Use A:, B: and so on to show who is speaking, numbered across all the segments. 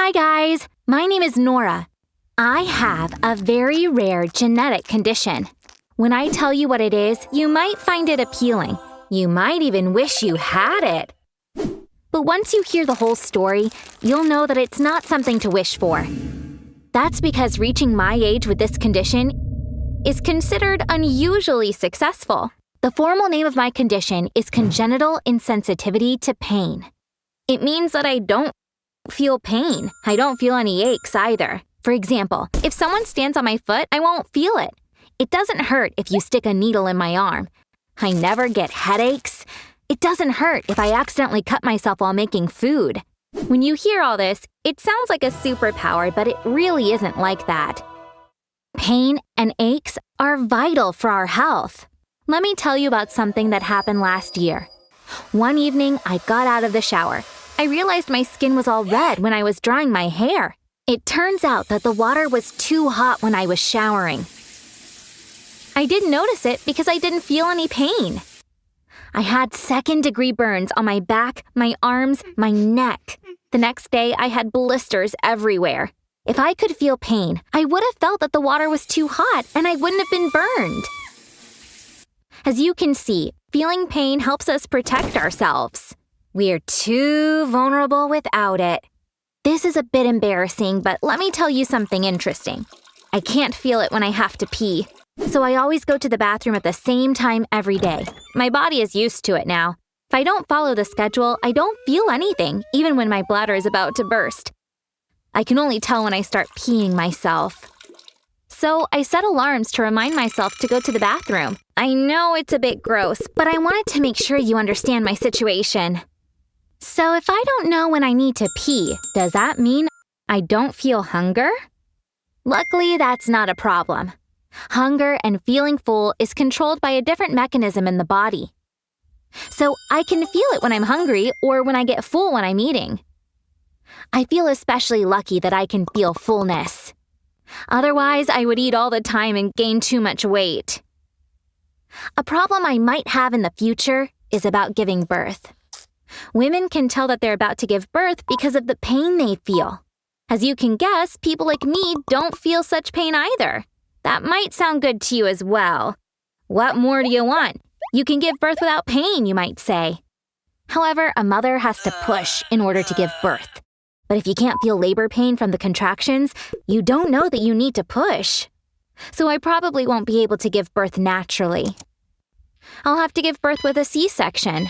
A: Hi guys, my name is Nora. I have a very rare genetic condition. When I tell you what it is, you might find it appealing. You might even wish you had it. But once you hear the whole story, you'll know that it's not something to wish for. That's because reaching my age with this condition is considered unusually successful. The formal name of my condition is congenital insensitivity to pain. It means that I don't feel pain. I don't feel any aches either. For example, if someone stands on my foot, I won't feel it. It doesn't hurt if you stick a needle in my arm. I never get headaches. It doesn't hurt if I accidentally cut myself while making food. When you hear all this, it sounds like a superpower, but it really isn't like that. Pain and aches are vital for our health. Let me tell you about something that happened last year. One evening, I got out of the shower. I realized my skin was all red when I was drying my hair. It turns out that the water was too hot when I was showering. I didn't notice it because I didn't feel any pain. I had second-degree burns on my back, my arms, my neck. The next day, I had blisters everywhere. If I could feel pain, I would have felt that the water was too hot and I wouldn't have been burned. As you can see, feeling pain helps us protect ourselves. We're too vulnerable without it. This is a bit embarrassing, but let me tell you something interesting. I can't feel it when I have to pee, so I always go to the bathroom at the same time every day. My body is used to it now. If I don't follow the schedule, I don't feel anything, even when my bladder is about to burst. I can only tell when I start peeing myself. So I set alarms to remind myself to go to the bathroom. I know it's a bit gross, but I wanted to make sure you understand my situation. So if I don't know when I need to pee, does that mean I don't feel hunger? Luckily, that's not a problem. Hunger and feeling full is controlled by a different mechanism in the body. So I can feel it when I'm hungry or when I get full when I'm eating. I feel especially lucky that I can feel fullness. Otherwise, I would eat all the time and gain too much weight. A problem I might have in the future is about giving birth. Women can tell that they're about to give birth because of the pain they feel. As you can guess, people like me don't feel such pain either. That might sound good to you as well. What more do you want? You can give birth without pain, you might say. However, a mother has to push in order to give birth. But if you can't feel labor pain from the contractions, you don't know that you need to push. So I probably won't be able to give birth naturally. I'll have to give birth with a C-section.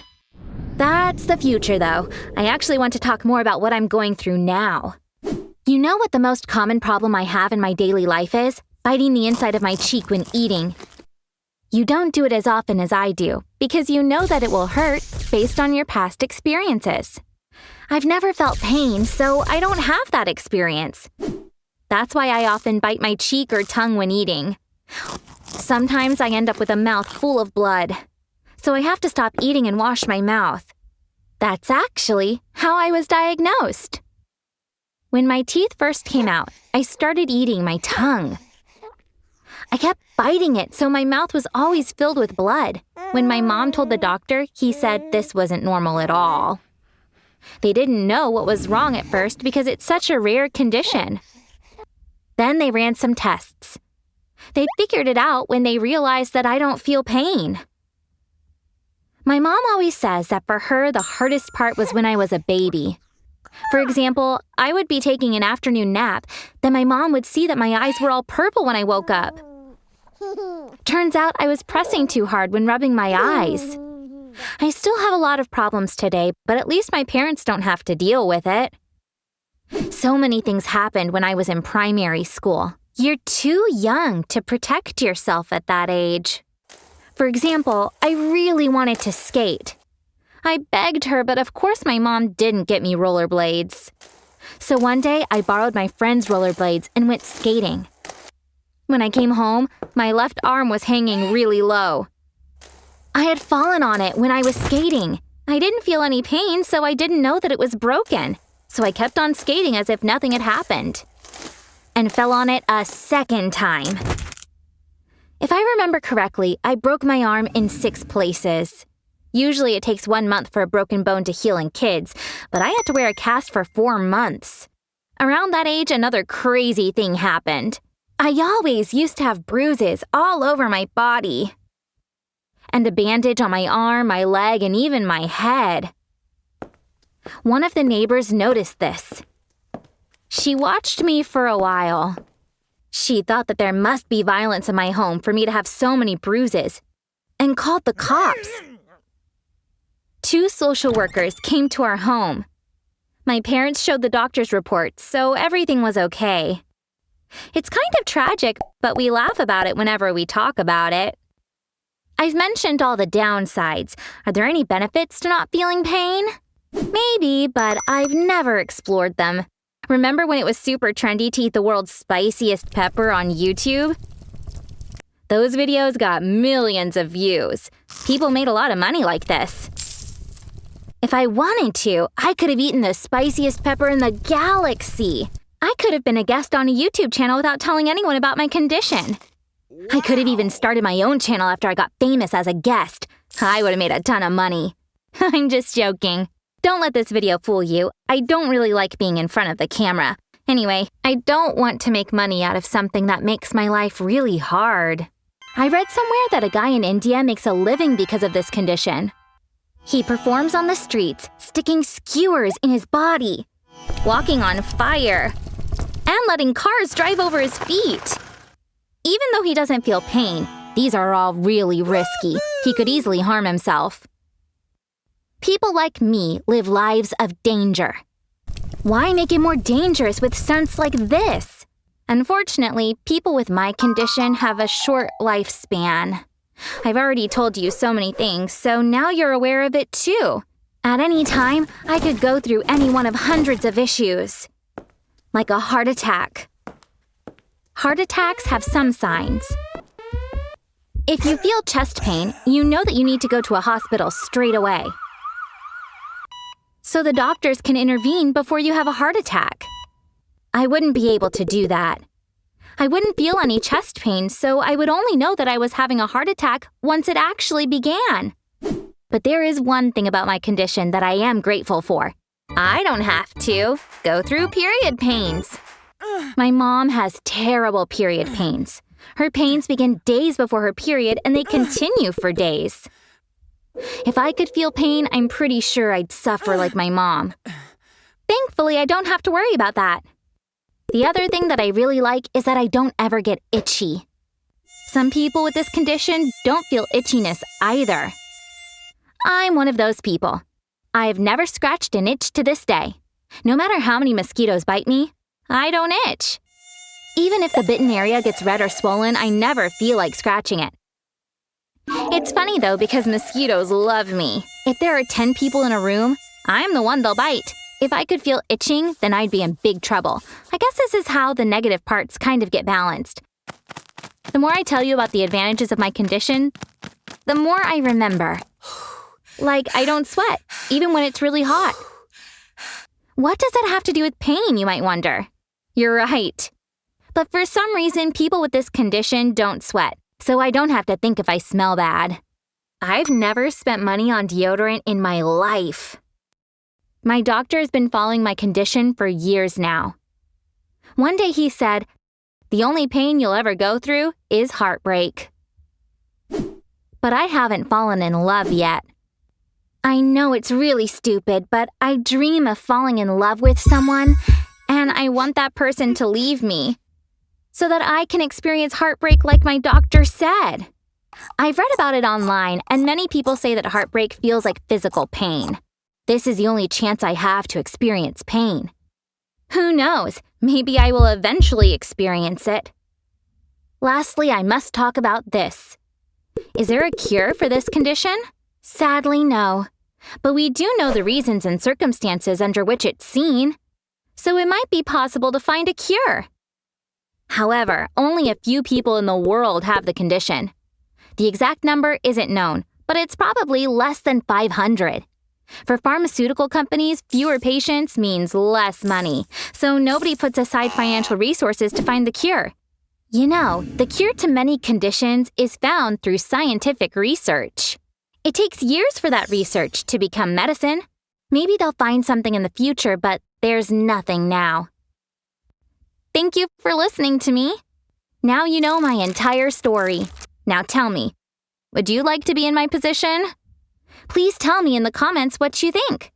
A: That's the future, though. I actually want to talk more about what I'm going through now. You know what the most common problem I have in my daily life is? Biting the inside of my cheek when eating. You don't do it as often as I do, because you know that it will hurt based on your past experiences. I've never felt pain, so I don't have that experience. That's why I often bite my cheek or tongue when eating. Sometimes I end up with a mouth full of blood, so I have to stop eating and wash my mouth. That's actually how I was diagnosed. When my teeth first came out, I started eating my tongue. I kept biting it, so my mouth was always filled with blood. When my mom told the doctor, he said this wasn't normal at all. They didn't know what was wrong at first because it's such a rare condition. Then they ran some tests. They figured it out when they realized that I don't feel pain. My mom always says that for her, the hardest part was when I was a baby. For example, I would be taking an afternoon nap, then my mom would see that my eyes were all purple when I woke up. Turns out I was pressing too hard when rubbing my eyes. I still have a lot of problems today, but at least my parents don't have to deal with it. So many things happened when I was in primary school. You're too young to protect yourself at that age. For example, I really wanted to skate. I begged her, but of course my mom didn't get me rollerblades. So one day, I borrowed my friend's rollerblades and went skating. When I came home, my left arm was hanging really low. I had fallen on it when I was skating. I didn't feel any pain, so I didn't know that it was broken. So I kept on skating as if nothing had happened. And fell on it a second time. If I remember correctly, I broke my arm in 6 places. Usually it takes 1 month for a broken bone to heal in kids, but I had to wear a cast for 4 months. Around that age, another crazy thing happened. I always used to have bruises all over my body. And a bandage on my arm, my leg, and even my head. One of the neighbors noticed this. She watched me for a while. She thought that there must be violence in my home for me to have so many bruises, and called the cops. 2 social workers came to our home. My parents showed the doctor's report, so everything was okay. It's kind of tragic, but we laugh about it whenever we talk about it. I've mentioned all the downsides. Are there any benefits to not feeling pain? Maybe, but I've never explored them. Remember when it was super trendy to eat the world's spiciest pepper on YouTube? Those videos got millions of views. People made a lot of money like this. If I wanted to, I could have eaten the spiciest pepper in the galaxy. I could have been a guest on a YouTube channel without telling anyone about my condition. I could have even started my own channel after I got famous as a guest. I would have made a ton of money. I'm just joking. Don't let this video fool you. I don't really like being in front of the camera. Anyway, I don't want to make money out of something that makes my life really hard. I read somewhere that a guy in India makes a living because of this condition. He performs on the streets, sticking skewers in his body, walking on fire, and letting cars drive over his feet. Even though he doesn't feel pain, these are all really risky. He could easily harm himself. People like me live lives of danger. Why make it more dangerous with stunts like this? Unfortunately, people with my condition have a short lifespan. I've already told you so many things, so now you're aware of it too. At any time, I could go through any one of hundreds of issues. Like a heart attack. Heart attacks have some signs. If you feel chest pain, you know that you need to go to a hospital straight away, so the doctors can intervene before you have a heart attack. I wouldn't be able to do that. I wouldn't feel any chest pain, so I would only know that I was having a heart attack once it actually began. But there is one thing about my condition that I am grateful for. I don't have to go through period pains. My mom has terrible period pains. Her pains begin days before her period and they continue for days. If I could feel pain, I'm pretty sure I'd suffer like my mom. Thankfully, I don't have to worry about that. The other thing that I really like is that I don't ever get itchy. Some people with this condition don't feel itchiness either. I'm one of those people. I've never scratched an itch to this day. No matter how many mosquitoes bite me, I don't itch. Even if the bitten area gets red or swollen, I never feel like scratching it. It's funny though because mosquitoes love me. If there are 10 people in a room, I'm the one they'll bite. If I could feel itching, then I'd be in big trouble. I guess this is how the negative parts kind of get balanced. The more I tell you about the advantages of my condition, the more I remember. Like, I don't sweat, even when it's really hot. What does that have to do with pain, you might wonder? You're right. But for some reason, people with this condition don't sweat, so I don't have to think if I smell bad. I've never spent money on deodorant in my life. My doctor has been following my condition for years now. One day he said, "The only pain you'll ever go through is heartbreak." But I haven't fallen in love yet. I know it's really stupid, but I dream of falling in love with someone, and I want that person to leave me, so that I can experience heartbreak like my doctor said. I've read about it online, and many people say that heartbreak feels like physical pain. This is the only chance I have to experience pain. Who knows? Maybe I will eventually experience it. Lastly, I must talk about this. Is there a cure for this condition? Sadly, no. But we do know the reasons and circumstances under which it's seen, so it might be possible to find a cure. However, only a few people in the world have the condition. The exact number isn't known, but it's probably less than 500. For pharmaceutical companies, fewer patients means less money, so nobody puts aside financial resources to find the cure. You know, the cure to many conditions is found through scientific research. It takes years for that research to become medicine. Maybe they'll find something in the future, but there's nothing now. Thank you for listening to me. Now you know my entire story. Now tell me, would you like to be in my position? Please tell me in the comments what you think.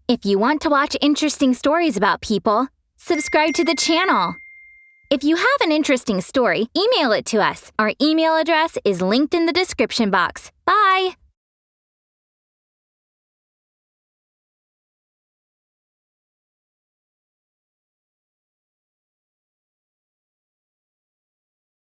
A: If you want to watch interesting stories about people, subscribe to the channel. If you have an interesting story, email it to us. Our email address is linked in the description box. Bye!